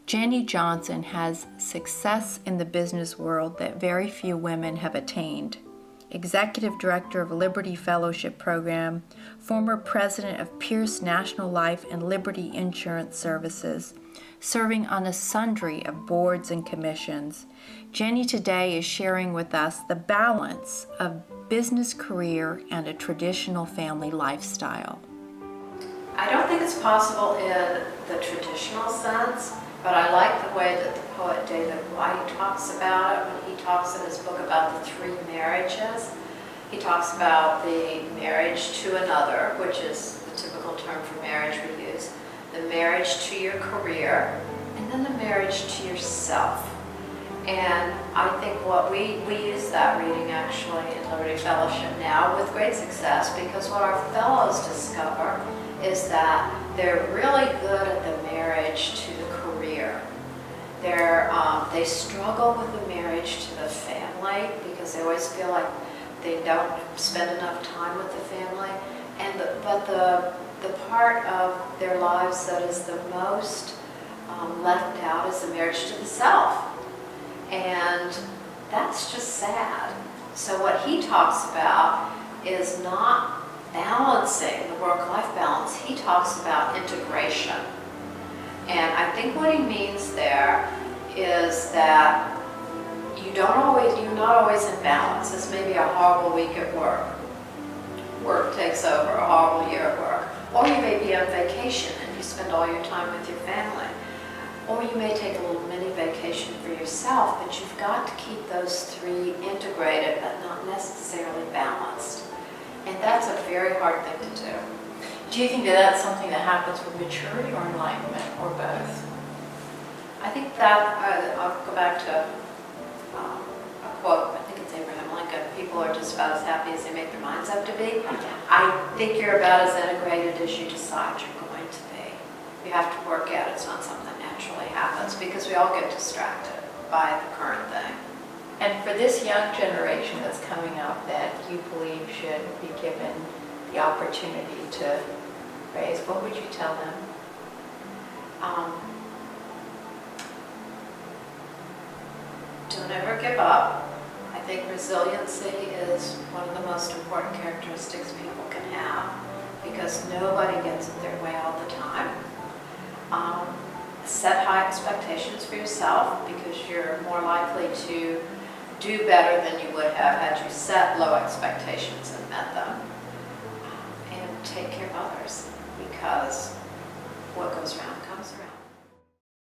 Jennie Johnson has success in the business world that very few women have attained. Executive Director of Liberty Fellowship Program, former President of Pierce National Life and Liberty Insurance Services, serving on a sundry of boards and commissions. Jennie today is sharing with us the balance of business career and a traditional family lifestyle. I don't think it's possible in the traditional sense, but I like the way that the poet David White talks about it when he talks in his book about the three marriages. He talks about the marriage to another, which is the typical term for marriage we use, the marriage to your career, and then the marriage to yourself. And I think what we use that reading actually in Liberty Fellowship now with great success, because what our fellows discover is that they're really good at the marriage to the career. They struggle with the marriage to the family because they always feel like they don't spend enough time with the family. But the part of their lives that is the most left out is the marriage to the self. And that's just sad. So what he talks about is not balancing the work-life balance. He talks about integration. And I think what he means there is that you're not always in balance. This may be a horrible week at work. Work takes over, a horrible year at work. Or you may be on vacation and you spend all your time with your family. Or you may take a little mini vacation for yourself, but you've got to keep those three integrated but not necessarily balanced. And that's a very hard thing to do. Do you think that that's something that happens with maturity or enlightenment, or both? I think that, I'll go back to a quote, I think it's Abraham Lincoln, people are just about as happy as they make their minds up to be. I think you're about as integrated as you decide you're going to be. You have to work at it. It's not something that naturally happens because we all get distracted by the current thing. And for this young generation that's coming up that you believe should be given the opportunity to raise, what would you tell them? Don't ever give up. I think resiliency is one of the most important characteristics people can have because nobody gets it their way all the time. Set high expectations for yourself because you're more likely to do better than you would have had you set low expectations and met them. And take care of others because what goes around comes around.